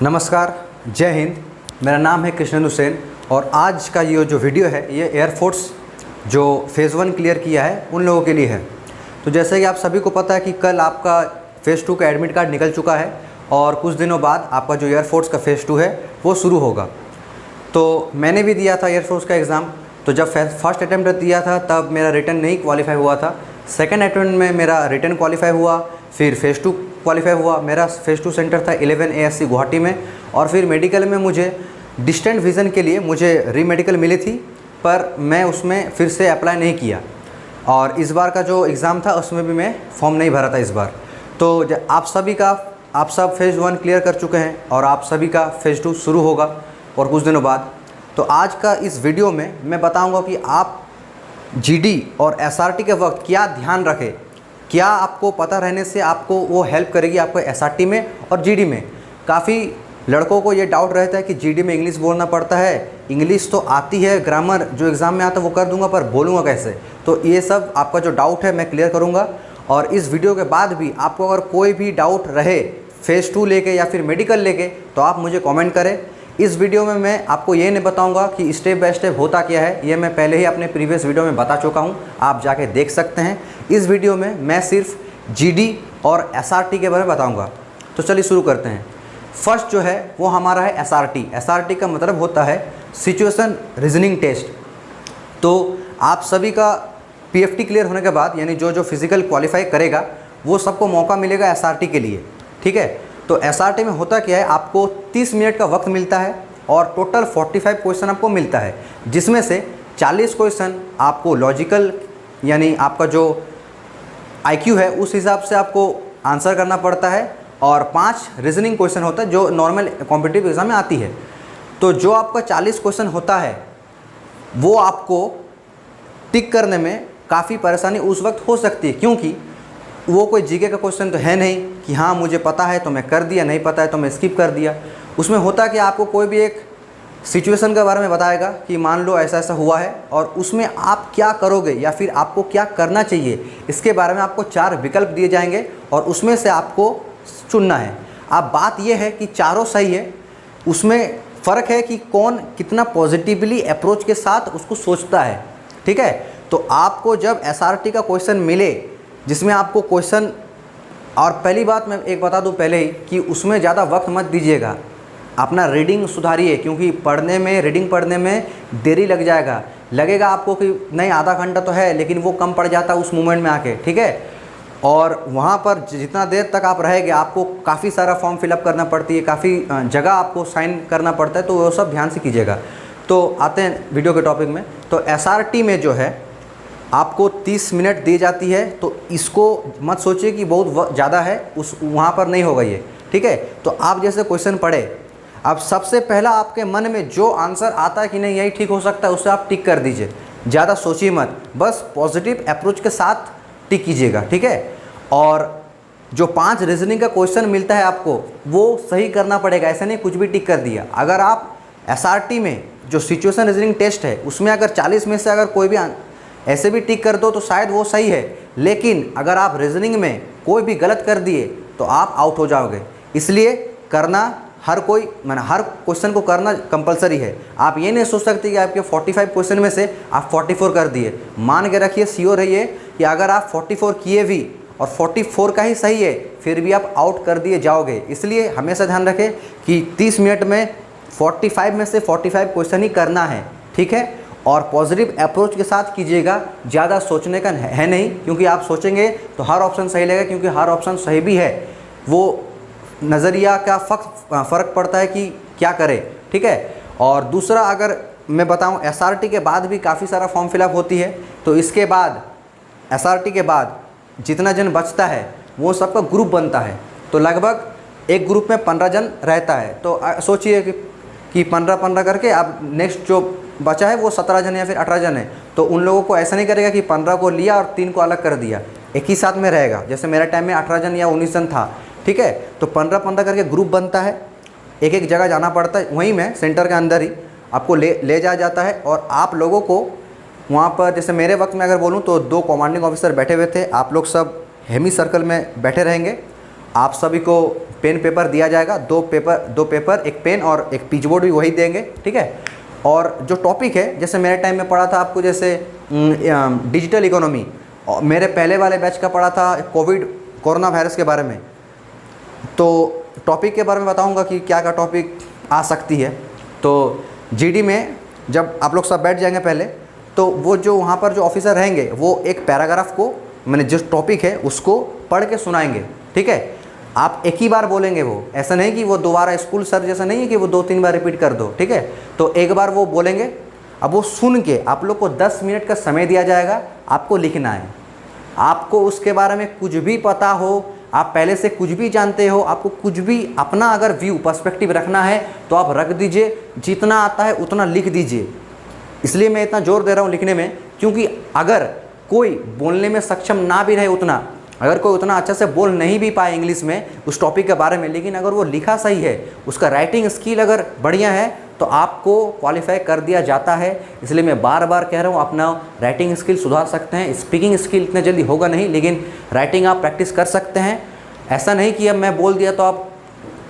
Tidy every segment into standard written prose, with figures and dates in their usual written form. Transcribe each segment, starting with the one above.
नमस्कार, जय हिंद। मेरा नाम है कृष्णन हुसैन और आज का ये जो वीडियो है ये एयरफोर्स जो फ़ेज़ 1 क्लियर किया है उन लोगों के लिए है। तो जैसे कि आप सभी को पता है कि कल आपका फ़ेज़ 2 का एडमिट कार्ड निकल चुका है और कुछ दिनों बाद आपका जो एयरफोर्स का फ़ेज़ 2 है वो शुरू होगा। तो मैंने भी दिया था एयरफोर्स का एग्ज़ाम। तो जब फर्स्ट अटैम्प्ट दिया था तब मेरा रिटन नहीं क्वालिफाई हुआ था। सेकंड अटैम्प्ट में मेरा रिटन क्वालिफाई हुआ, फिर फ़ेज़ 2 क्वालिफाई हुआ। मेरा फ़ेज़ 2 सेंटर था 11 ASC गुवाहाटी में। और फिर मेडिकल में मुझे डिस्टेंट विज़न के लिए मुझे री मेडिकल मिली थी, पर मैं उसमें फिर से अप्लाई नहीं किया। और इस बार का जो एग्ज़ाम था उसमें भी मैं फॉर्म नहीं भरा था इस बार। तो आप सब फ़ेज़ 1 क्लियर कर चुके हैं और आप सभी का फ़ेज़ 2 शुरू होगा और कुछ दिनों बाद। तो आज का इस वीडियो में मैं बताऊंगा कि आप GD और SRT के वक्त क्या ध्यान रखें, क्या आपको पता रहने से आपको वो हेल्प करेगी आपको SRT में और GD में। काफ़ी लड़कों को ये डाउट रहता है कि GD में इंग्लिश बोलना पड़ता है, इंग्लिश तो आती है, ग्रामर जो एग्ज़ाम में आता है वो कर दूंगा, पर बोलूँगा कैसे। तो ये सब आपका जो डाउट है मैं क्लियर करूँगा। और इस वीडियो के बाद भी आपको अगर कोई भी डाउट रहे फ़ेज़ 2 लेके या फिर मेडिकल लेके तो आप मुझे कमेंट करें। इस वीडियो में मैं आपको ये नहीं बताऊंगा कि स्टेप बाय स्टेप होता क्या है, ये मैं पहले ही अपने प्रीवियस वीडियो में बता चुका हूँ, आप जाके देख सकते हैं। इस वीडियो में मैं सिर्फ GD और SRT के बारे में बताऊंगा। तो चलिए शुरू करते हैं। फर्स्ट जो है वो हमारा है SRT। SRT का मतलब होता है सिचुएशन रीजनिंग टेस्ट। तो आप सभी का PFT क्लियर होने के बाद यानी जो फिज़िकल क्वालिफाई करेगा वो सबको मौका मिलेगा SRT के लिए, ठीक है। तो SRT में होता क्या है, आपको 30 मिनट का वक्त मिलता है और टोटल 45 क्वेश्चन आपको मिलता है, जिसमें से 40 क्वेश्चन आपको लॉजिकल यानी आपका जो IQ है उस हिसाब से आपको आंसर करना पड़ता है और 5 रीजनिंग क्वेश्चन होता है जो नॉर्मल कॉम्पिटिटिव एग्ज़ाम में आती है। तो जो आपका 40 क्वेश्चन होता है वो आपको टिक करने में काफ़ी परेशानी उस वक्त हो सकती है, क्योंकि वो कोई जीके का क्वेश्चन तो है नहीं कि हाँ मुझे पता है तो मैं कर दिया, नहीं पता है तो मैं स्किप कर दिया। उसमें होता है कि आपको कोई भी एक सिचुएशन के बारे में बताएगा कि मान लो ऐसा ऐसा हुआ है और उसमें आप क्या करोगे या फिर आपको क्या करना चाहिए, इसके बारे में आपको 4 विकल्प दिए जाएंगे और उसमें से आपको चुनना है। अब बात यह है कि चारों सही है, उसमें फ़र्क है कि कौन कितना पॉजिटिवली अप्रोच के साथ उसको सोचता है, ठीक है। तो आपको जब SRT का क्वेश्चन मिले जिसमें आपको क्वेश्चन, और पहली बात मैं एक बता दूं पहले ही कि उसमें ज़्यादा वक्त मत दीजिएगा, अपना रीडिंग सुधारिए, क्योंकि रीडिंग पढ़ने में देरी लगेगा आपको कि नहीं आधा घंटा तो है, लेकिन वो कम पड़ जाता है उस मोमेंट में आके, ठीक है। और वहाँ पर जितना देर तक आप रहेंगे आपको काफ़ी सारा फॉर्म फिलअप करना पड़ती है, काफ़ी जगह आपको साइन करना पड़ता है, तो वो सब ध्यान से कीजिएगा। तो आते हैं वीडियो के टॉपिक में। तो SRT में जो है आपको 30 मिनट दी जाती है, तो इसको मत सोचिए कि बहुत ज़्यादा है, वहाँ पर नहीं होगा ये, ठीक है। तो आप जैसे क्वेश्चन पढ़े, अब सबसे पहला आपके मन में जो आंसर आता है कि नहीं यही ठीक हो सकता है, उसे आप टिक कर दीजिए, ज़्यादा सोचिए मत, बस पॉजिटिव अप्रोच के साथ टिक कीजिएगा, ठीक है। और जो 5 रीजनिंग का क्वेश्चन मिलता है आपको वो सही करना पड़ेगा, ऐसा नहीं कुछ भी टिक कर दिया। अगर आप SRT में जो सिचुएशन रीजनिंग टेस्ट है उसमें अगर 40 में से अगर कोई भी ऐसे भी टिक कर दो तो शायद वो सही है, लेकिन अगर आप रीजनिंग में कोई भी गलत कर दिए तो आप आउट हो जाओगे। इसलिए करना हर क्वेश्चन को करना कंपलसरी है। आप ये नहीं सोच सकते कि आपके 45 क्वेश्चन में से आप 44 कर दिए। मान के रखिए, श्योर रहिए कि अगर आप 44 किए भी और 44 का ही सही है फिर भी आप आउट कर दिए जाओगे। इसलिए हमेशा ध्यान रखें कि 30 मिनट में 45 में से 45 क्वेश्चन ही करना है, ठीक है। और पॉजिटिव अप्रोच के साथ कीजिएगा, ज़्यादा सोचने का है नहीं, क्योंकि आप सोचेंगे तो हर ऑप्शन सही लगेगा, क्योंकि हर ऑप्शन सही भी है। वो नज़रिया का फ़र्क पड़ता है कि क्या करें, ठीक है। और दूसरा अगर मैं बताऊं, SRT के बाद भी काफ़ी सारा फॉर्म फिलअप होती है, तो इसके बाद SRT के बाद जितना जन बचता है वो सबका ग्रुप बनता है। तो लगभग एक ग्रुप में 15 जन रहता है। तो सोचिए कि 15-15 करके अब नेक्स्ट जो बचा है वो 17 जन या फिर 18 जन है। तो उन लोगों को ऐसा नहीं करेगा कि 15 को लिया और 3 को अलग कर दिया, एक ही साथ में रहेगा। जैसे मेरा टाइम में 18 जन या 19 जन था, ठीक है। तो 15-15 करके ग्रुप बनता है, एक एक जगह जाना पड़ता है, वहीं में सेंटर के अंदर ही आपको ले जाया जाता है। और आप लोगों को वहाँ पर, जैसे मेरे वक्त में अगर बोलूँ तो 2 कमांडिंग ऑफिसर बैठे हुए थे, आप लोग सब हेमी सर्कल में बैठे रहेंगे आप सभी को पेन पेपर दिया जाएगा, दो पेपर एक पेन और एक पिच बोर्ड भी वही देंगे, ठीक है। और जो टॉपिक है, जैसे मेरे टाइम में पढ़ा था आपको, जैसे डिजिटल इकोनॉमी, मेरे पहले वाले बैच का पढ़ा था कोरोना वायरस के बारे में। तो टॉपिक के बारे में बताऊंगा कि क्या क्या टॉपिक आ सकती है। तो जीडी में जब आप लोग सब बैठ जाएंगे पहले, तो वो जो वहाँ पर जो ऑफिसर रहेंगे वो एक पैराग्राफ को, मैंने जिस टॉपिक है उसको पढ़ के सुनाएंगे, ठीक है। आप एक ही बार बोलेंगे, वो ऐसा नहीं कि वो दोबारा स्कूल सर जैसा नहीं है कि वो 2-3 बार रिपीट कर दो, ठीक है। तो एक बार वो बोलेंगे, अब वो सुन के आप लोग को 10 मिनट का समय दिया जाएगा, आपको लिखना है। आपको उसके बारे में कुछ भी पता हो, आप पहले से कुछ भी जानते हो, आपको कुछ भी अपना अगर व्यू पर्सपेक्टिव रखना है तो आप रख दीजिए, जितना आता है उतना लिख दीजिए। इसलिए मैं इतना जोर दे रहा हूँ लिखने में, क्योंकि अगर कोई बोलने में सक्षम ना भी रहे उतना, अगर कोई उतना अच्छा से बोल नहीं भी पाए इंग्लिश में उस टॉपिक के बारे में, लेकिन अगर वो लिखा सही है, उसका राइटिंग स्किल अगर बढ़िया है, तो आपको क्वालिफाई कर दिया जाता है। इसलिए मैं बार बार कह रहा हूँ, अपना राइटिंग स्किल सुधार सकते हैं। स्पीकिंग स्किल इतने जल्दी होगा नहीं, लेकिन राइटिंग आप प्रैक्टिस कर सकते हैं। ऐसा नहीं कि अब मैं बोल दिया तो आप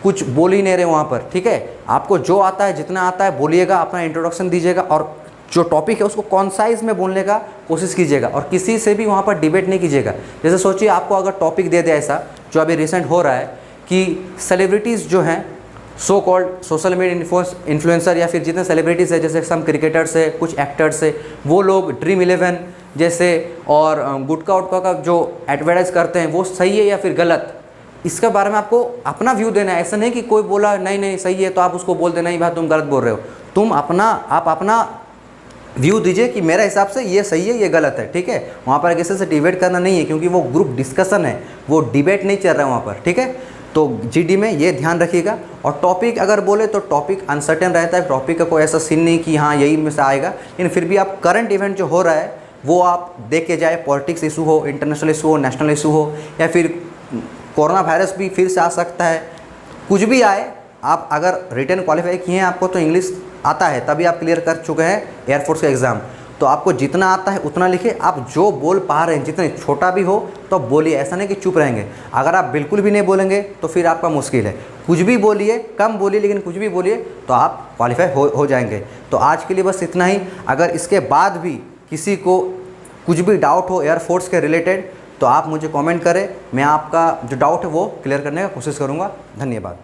कुछ बोल ही नहीं रहे वहाँ पर, ठीक है। आपको जो आता है, जितना आता है बोलिएगा, अपना इंट्रोडक्शन दीजिएगा और जो टॉपिक है उसको कॉन्साइज में बोलने का कोशिश कीजिएगा और किसी से भी वहाँ पर डिबेट नहीं कीजिएगा। जैसे सोचिए आपको अगर टॉपिक दे दे ऐसा, जो अभी रिसेंट हो रहा है कि सेलिब्रिटीज़ जो हैं, so called social media influencer, या फिर जितने सेलिब्रिटीज़ है, जैसे सम क्रिकेटर्स है, कुछ एक्टर्स है, वो लोग ड्रीम 11 जैसे और गुटखा उटका का जो एडवर्टाइज करते हैं वो सही है या फिर गलत, इसके बारे में आपको अपना व्यू देना है। ऐसा नहीं कि कोई बोला नहीं नहीं सही है तो आप उसको बोल देना नहीं भाई तुम गलत बोल रहे हो। आप अपना व्यू दीजिए कि मेरे हिसाब से ये सही है, ये गलत है, ठीक है। वहाँ पर किसी से डिबेट करना नहीं है, क्योंकि वो ग्रुप डिस्कशन है, वो डिबेट नहीं चल रहा है वहाँ पर, ठीक है। तो जीडी में ये ध्यान रखिएगा। और टॉपिक अगर बोले तो टॉपिक अनसर्टेन रहता है, टॉपिक का कोई ऐसा सीन नहीं कि हाँ यही में से आएगा, लेकिन फिर भी आप करंट इवेंट जो हो रहा है वो आप देख के जाए। पॉलिटिक्स इशू हो, इंटरनेशनल इशू हो, नेशनल इशू हो, या फिर कोरोना वायरस भी फिर से आ सकता है, कुछ भी आए, आप अगर रिटर्न क्वालिफाई किए हैं, आपको तो इंग्लिश आता है, तभी आप क्लियर कर चुके हैं एयरफोर्स का एग्ज़ाम, तो आपको जितना आता है उतना लिखिए। आप जो बोल पा रहे हैं, जितने छोटा भी हो तो बोलिए, ऐसा नहीं कि चुप रहेंगे। अगर आप बिल्कुल भी नहीं बोलेंगे तो फिर आपका मुश्किल है। कुछ भी बोलिए, कम बोलिए लेकिन कुछ भी बोलिए, तो आप क्वालिफाई हो जाएंगे। तो आज के लिए बस इतना ही। अगर इसके बाद भी किसी को कुछ भी डाउट हो एयरफोर्स के रिलेटेड, तो आप मुझे कमेंट करें, मैं आपका जो डाउट है वो क्लियर करने का कोशिश करूँगा। धन्यवाद।